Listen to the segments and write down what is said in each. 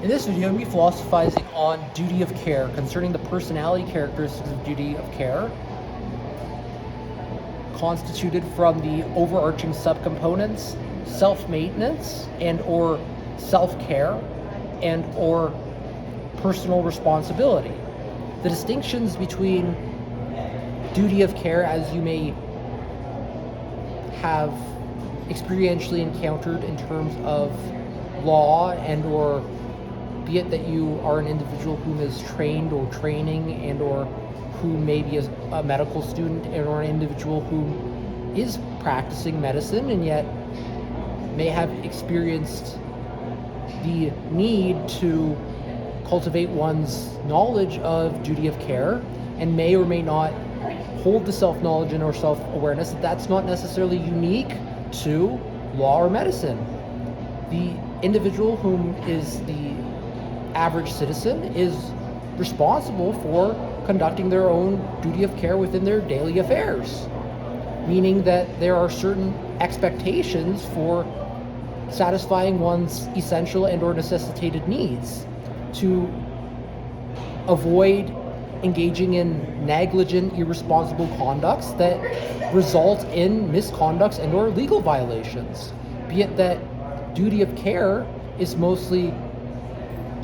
In this video, I'm going to be philosophizing on duty of care, concerning the personality characteristics of duty of care, constituted from the overarching subcomponents, self-maintenance and or self-care and or personal responsibility. The distinctions between duty of care, as you may have experientially encountered in terms of law and or be it that you are an individual whom is trained or training and or who may be a medical student and or an individual who is practicing medicine and yet may have experienced the need to cultivate one's knowledge of duty of care and may or may not hold the self-knowledge and or self-awareness. That's not necessarily unique to law or medicine. The individual whom is the average citizen is responsible for conducting their own duty of care within their daily affairs, meaning that there are certain expectations for satisfying one's essential and or necessitated needs to avoid engaging in negligent, irresponsible conducts that result in misconducts and or legal violations, be it that duty of care is mostly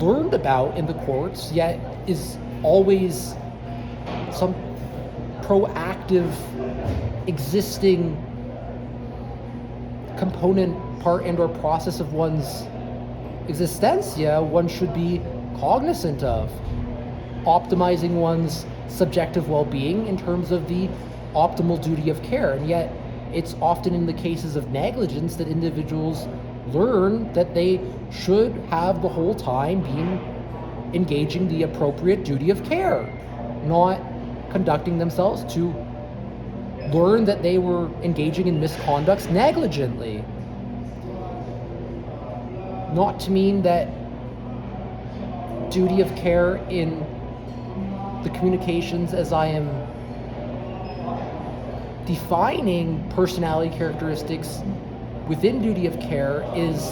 learned about in the courts, yet is always some proactive existing component, part and or process of one's existentia one should be cognizant of, optimizing one's subjective well-being in terms of the optimal duty of care. And yet it's often in the cases of negligence that individuals learn that they should have the whole time been engaging the appropriate duty of care, not conducting themselves to learn that they were engaging in misconducts negligently. Not to mean that duty of care in the communications as I am defining personality characteristics within duty of care is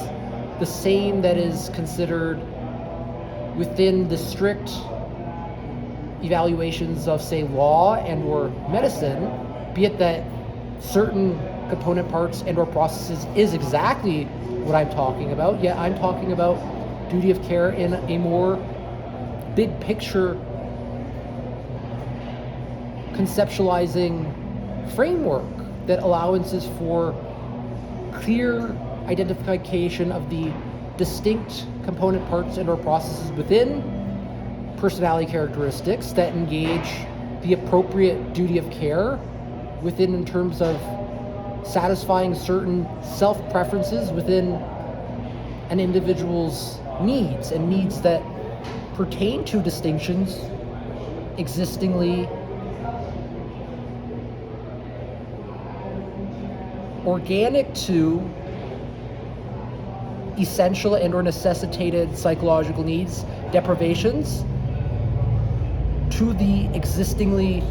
the same that is considered within the strict evaluations of, say, law and or medicine, be it that certain component parts and or processes is exactly what I'm talking about, yet I'm talking about duty of care in a more big picture conceptualizing framework that allowances for clear identification of the distinct component parts and or processes within personality characteristics that engage the appropriate duty of care within in terms of satisfying certain self-preferences within an individual's needs and needs that pertain to distinctions existingly organic to essential and or necessitated psychological needs, deprivations, to the existingly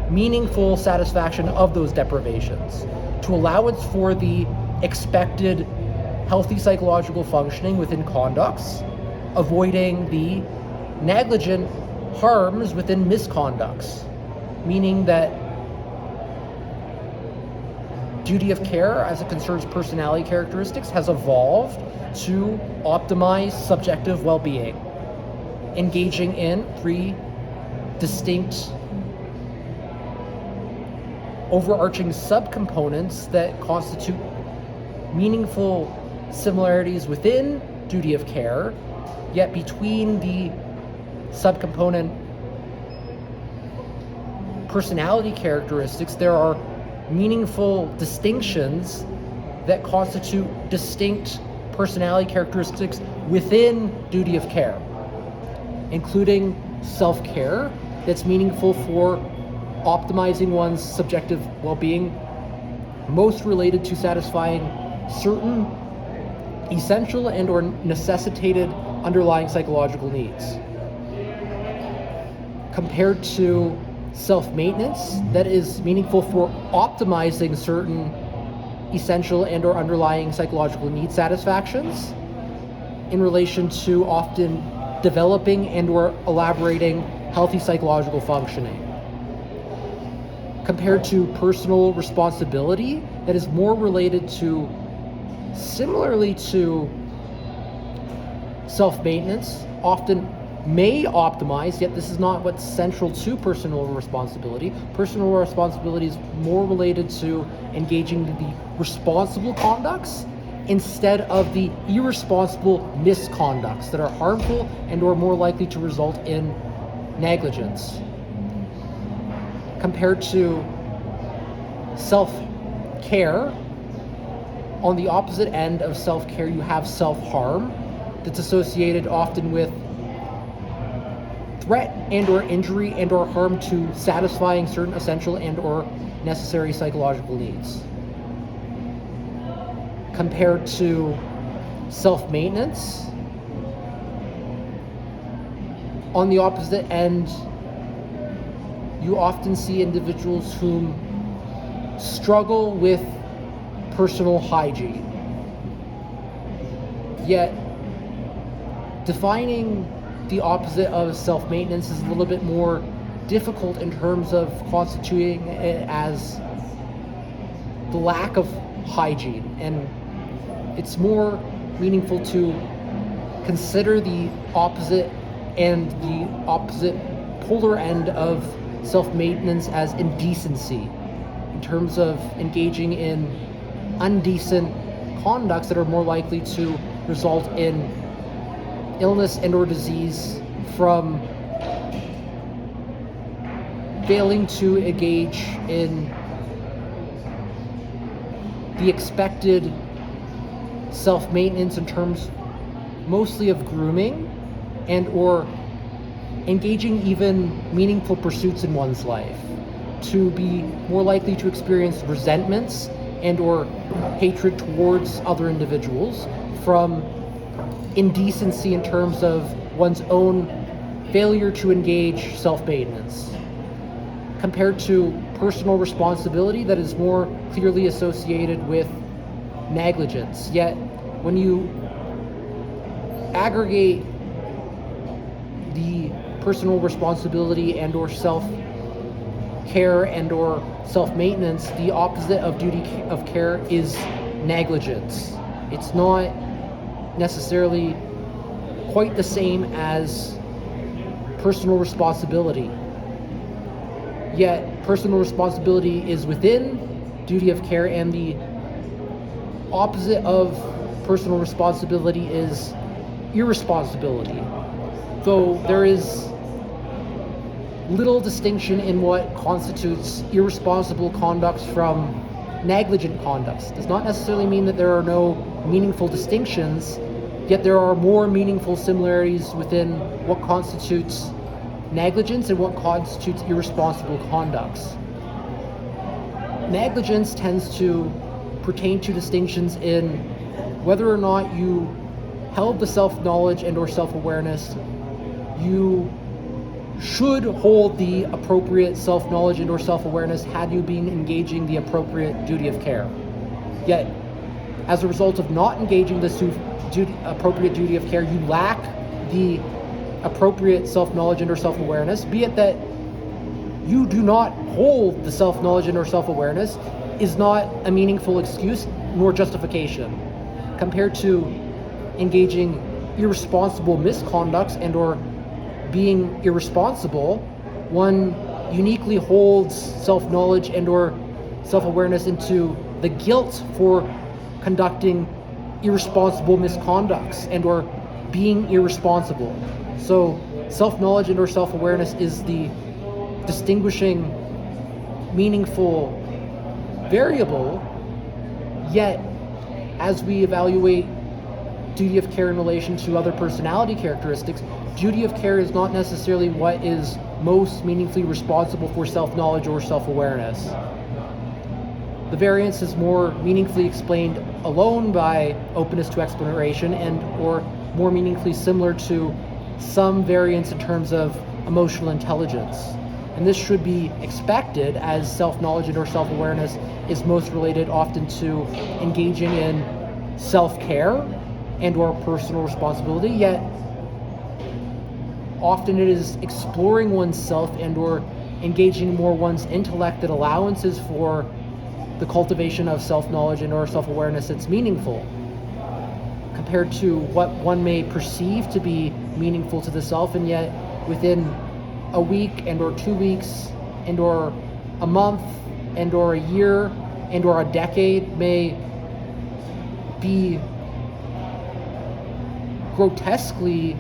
meaningful satisfaction of those deprivations, to allowance for the expected healthy psychological functioning within conducts, avoiding the negligent harms within misconducts, meaning that duty of care as it concerns personality characteristics has evolved to optimize subjective well-being, engaging in three distinct overarching subcomponents that constitute meaningful similarities within duty of care, yet between the subcomponent personality characteristics there are meaningful distinctions that constitute distinct personality characteristics within duty of care, including self-care that's meaningful for optimizing one's subjective well-being, most related to satisfying certain essential and or necessitated underlying psychological needs, compared to self-maintenance that is meaningful for optimizing certain essential and or underlying psychological need satisfactions, in relation to often developing and or elaborating healthy psychological functioning, compared to personal responsibility that is more related to, similarly to self-maintenance, often may optimize, yet this is not what's central to personal responsibility. Personal responsibility is more related to engaging the responsible conducts instead of the irresponsible misconducts that are harmful and or more likely to result in negligence. Compared to self-care, on the opposite end of self-care, you have self-harm that's associated often with threat and or injury and or harm to satisfying certain essential and or necessary psychological needs. Compared to self-maintenance, on the opposite end, you often see individuals who struggle with personal hygiene. Yet, defining the opposite of self-maintenance is a little bit more difficult in terms of constituting it as the lack of hygiene, and it's more meaningful to consider the opposite and the opposite polar end of self-maintenance as indecency, in terms of engaging in undecent conducts that are more likely to result in illness and or disease from failing to engage in the expected self-maintenance in terms mostly of grooming and or engaging even meaningful pursuits in one's life, to be more likely to experience resentments and or hatred towards other individuals from indecency in terms of one's own failure to engage self-maintenance, compared to personal responsibility that is more clearly associated with negligence. Yet when you aggregate the personal responsibility and or self-care and or self-maintenance, the opposite of duty of care is negligence. It's not necessarily quite the same as personal responsibility. Yet personal responsibility is within duty of care, and the opposite of personal responsibility is irresponsibility. Though there is little distinction in what constitutes irresponsible conducts from negligent conducts. Does not necessarily mean that there are no meaningful distinctions, yet there are more meaningful similarities within what constitutes negligence and what constitutes irresponsible conducts. Negligence tends to pertain to distinctions in whether or not you held the self-knowledge and or self-awareness you should hold the appropriate self-knowledge and or self-awareness had you been engaging the appropriate duty of care. Yet, as a result of not engaging the appropriate duty of care, you lack the appropriate self-knowledge and or self-awareness, be it that you do not hold the self-knowledge and or self-awareness is not a meaningful excuse nor justification, compared to engaging irresponsible misconducts and or being irresponsible. One uniquely holds self-knowledge and or self-awareness into the guilt for conducting irresponsible misconducts and or being irresponsible. So self-knowledge and or self-awareness is the distinguishing meaningful variable. Yet as we evaluate duty of care in relation to other personality characteristics, duty of care is not necessarily what is most meaningfully responsible for self-knowledge or self-awareness. The variance is more meaningfully explained alone by openness to exploration and or more meaningfully similar to some variance in terms of emotional intelligence. And this should be expected, as self-knowledge and or self-awareness is most related often to engaging in self-care and or personal responsibility, yet often it is exploring oneself and or engaging more one's intellect that allowances for the cultivation of self-knowledge and or self-awareness that's meaningful, compared to what one may perceive to be meaningful to the self, and yet within a week and or 2 weeks and or a month and or a year and or a decade may be grotesquely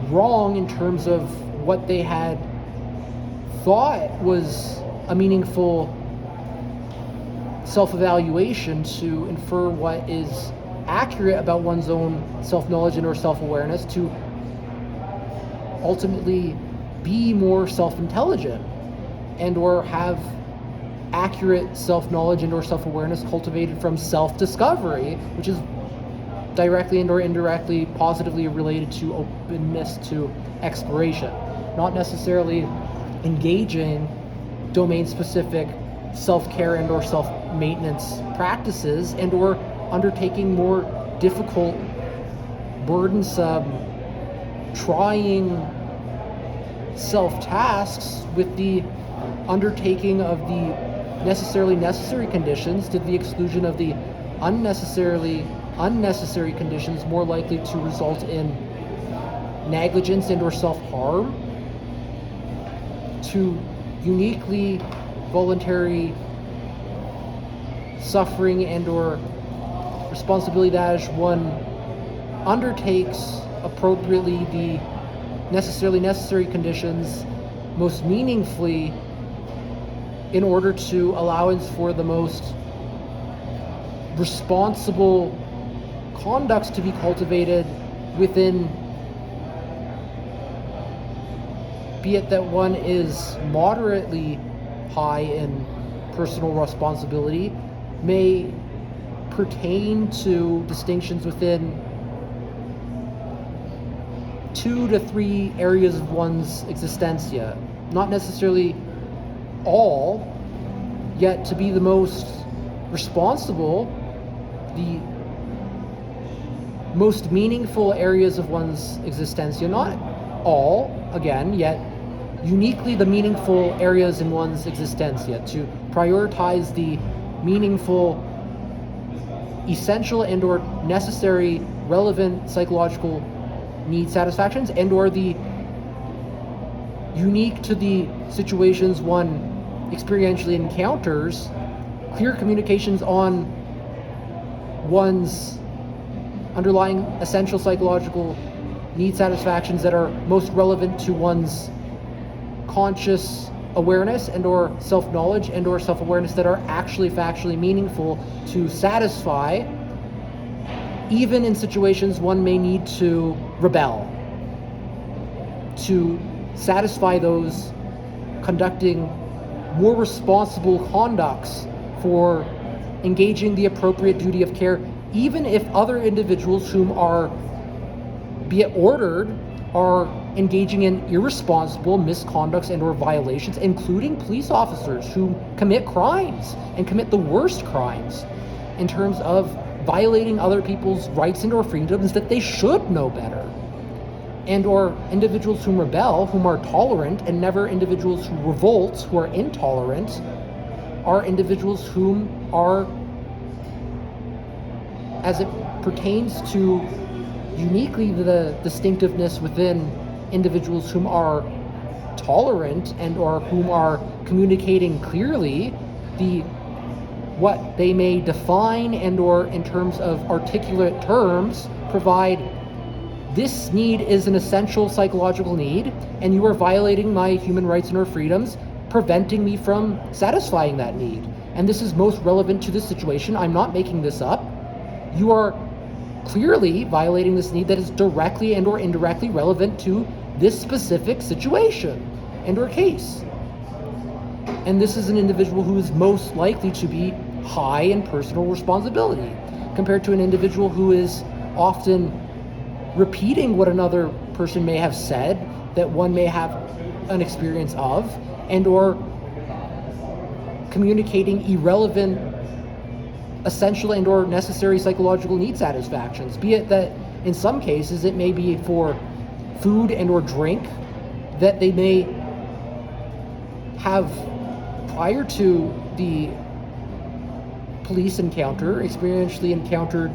wrong in terms of what they had thought was a meaningful self-evaluation to infer what is accurate about one's own self-knowledge and or self-awareness, to ultimately be more self-intelligent and or have accurate self-knowledge and or self-awareness cultivated from self-discovery, which is directly and or indirectly positively related to openness to exploration, not necessarily engaging domain-specific self-care and or self-maintenance practices and or undertaking more difficult, burdensome, trying self-tasks with the undertaking of the necessarily necessary conditions to the exclusion of the unnecessary conditions more likely to result in negligence and or self-harm, to uniquely voluntary suffering and or responsibility that one undertakes appropriately the necessary conditions most meaningfully in order to allowance for the most responsible conducts to be cultivated within, be it that one is moderately high in personal responsibility, may pertain to distinctions within 2 to 3 areas of one's existentia. Not necessarily all, yet to be the most responsible, the most meaningful areas of one's existentia. Not all, again, yet uniquely the meaningful areas in one's existentia, to prioritize the meaningful, essential and or necessary, relevant psychological need satisfactions and or the unique to the situations one experientially encounters, clear communications on one's underlying essential psychological need satisfactions that are most relevant to one's conscious awareness and or self-knowledge and or self-awareness that are actually factually meaningful to satisfy, even in situations one may need to rebel, to satisfy those conducting more responsible conducts for engaging the appropriate duty of care, even if other individuals whom are, be it ordered, are engaging in irresponsible misconducts and or violations, including police officers who commit crimes and commit the worst crimes in terms of violating other people's rights and or freedoms that they should know better. And or individuals who rebel, whom are tolerant, and never individuals who revolt, who are intolerant, are individuals whom are, as it pertains to uniquely the distinctiveness within individuals whom are tolerant and or whom are communicating clearly the what they may define and or in terms of articulate terms provide, this need is an essential psychological need and you are violating my human rights and or freedoms, preventing me from satisfying that need. And this is most relevant to this situation. I'm not making this up. You are clearly violating this need that is directly and or indirectly relevant to this specific situation and or case. And this is an individual who is most likely to be high in personal responsibility compared to an individual who is often repeating what another person may have said that one may have an experience of and or communicating irrelevant essential and or necessary psychological need satisfactions, be it that in some cases it may be for food and or drink that they may have prior to the police encounter experientially encountered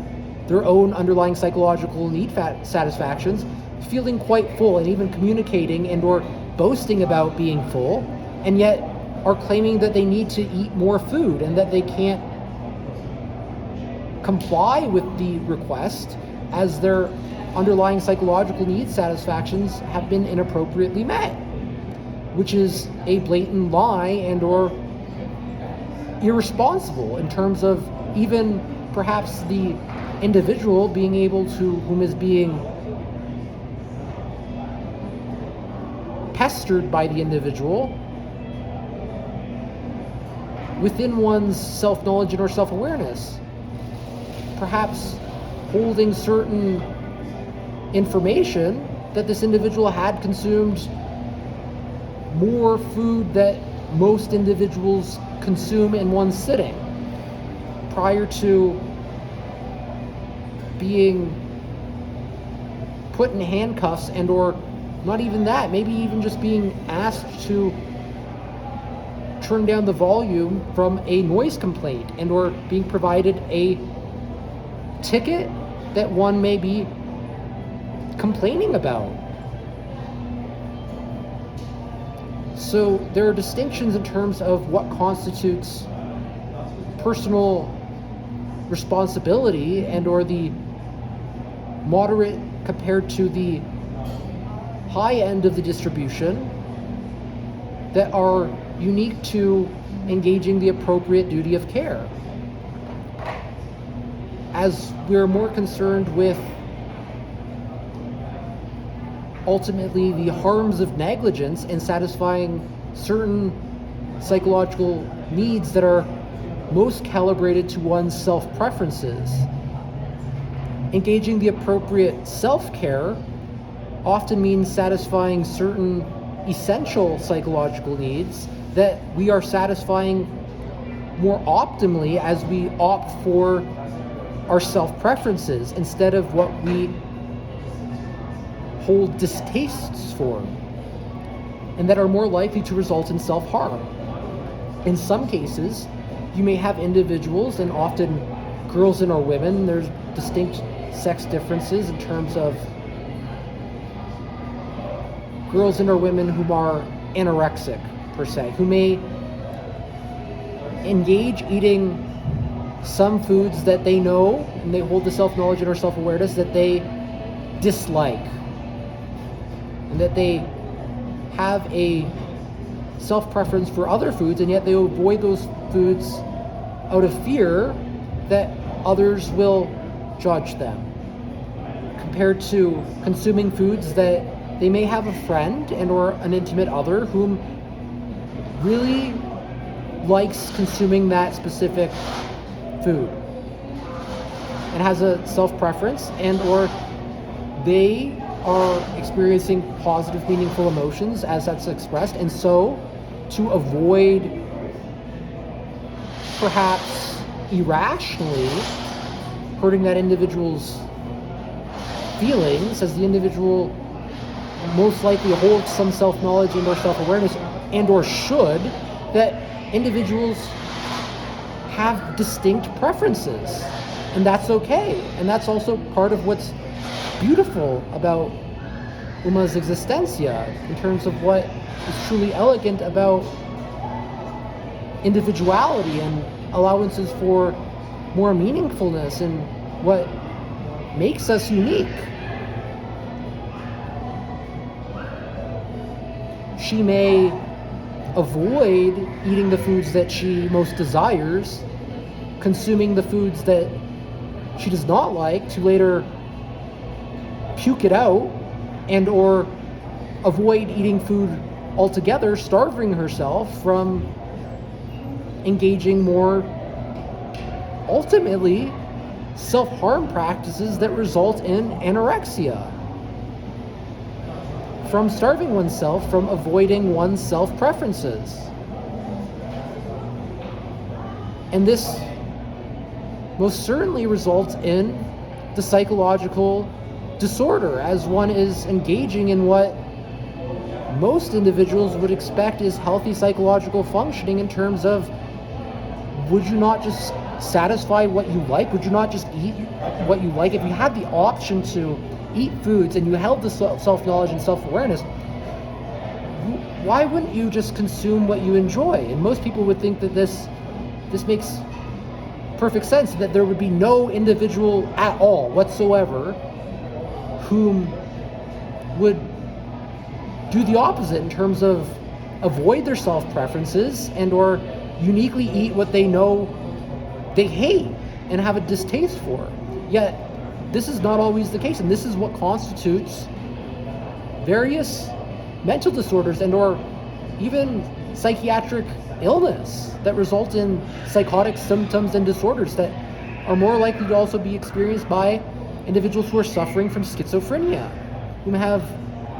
their own underlying psychological need satisfactions, feeling quite full and even communicating and or boasting about being full, and yet are claiming that they need to eat more food and that they can't comply with the request as their underlying psychological need satisfactions have been inappropriately met, which is a blatant lie and or irresponsible in terms of even perhaps the individual being able to, whom is being pestered by the individual, within one's self-knowledge and or self-awareness, perhaps holding certain information that this individual had consumed more food that most individuals consume in one sitting prior to being put in handcuffs and or not even that, maybe even just being asked to turn down the volume from a noise complaint and or being provided a ticket that one may be complaining about. So there are distinctions in terms of what constitutes personal responsibility and or the moderate compared to the high end of the distribution that are unique to engaging the appropriate duty of care. As we're more concerned with ultimately the harms of negligence and satisfying certain psychological needs that are most calibrated to one's self-preferences, engaging the appropriate self-care often means satisfying certain essential psychological needs that we are satisfying more optimally as we opt for our self-preferences instead of what we hold distastes for, and that are more likely to result in self-harm. In some cases, you may have individuals, and often girls and or women, there's distinct sex differences in terms of girls and or women who are anorexic, per se, who may engage eating some foods that they know, and they hold the self-knowledge and or self-awareness that they dislike, and that they have a self-preference for other foods, and yet they avoid those foods out of fear that others will judge them, compared to consuming foods that they may have a friend and or an intimate other whom really likes consuming that specific food and has a self-preference, and or they are experiencing positive, meaningful emotions as that's expressed, and so to avoid perhaps irrationally hurting that individual's feelings, as the individual most likely holds some self-knowledge and or self-awareness, and or should, that individuals have distinct preferences, and that's okay. And that's also part of what's beautiful about Uma's existencia in terms of what is truly elegant about individuality and allowances for more meaningfulness and what makes us unique. She may avoid eating the foods that she most desires, consuming the foods that she does not like to later puke it out, and or avoid eating food altogether, starving herself from engaging more ultimately self-harm practices that result in anorexia, from starving oneself, from avoiding one's self-preferences. And this most certainly results in the psychological disorder, as one is engaging in what most individuals would expect is healthy psychological functioning in terms of, would you not just satisfy what you like? Would you not just eat what you like? If you had the option to eat foods and you held the self-knowledge and self-awareness, why wouldn't you just consume what you enjoy? And most people would think that this makes perfect sense, that there would be no individual at all whatsoever whom would do the opposite in terms of avoid their self-preferences and or uniquely eat what they know they hate and have a distaste for. Yet this is not always the case, and this is what constitutes various mental disorders and or even psychiatric illness that result in psychotic symptoms and disorders that are more likely to also be experienced by individuals who are suffering from schizophrenia, who have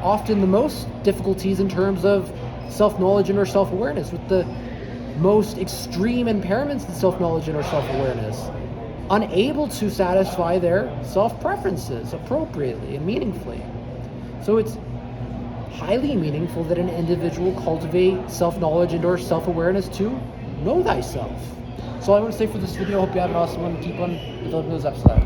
often the most difficulties in terms of self-knowledge and or self-awareness, with the most extreme impairments in self-knowledge and or self-awareness, unable to satisfy their self-preferences appropriately and meaningfully. So it's highly meaningful that an individual cultivate self-knowledge and or self-awareness to know thyself. So I want to say for this video, I hope you have an awesome one. Keep on developing those episodes.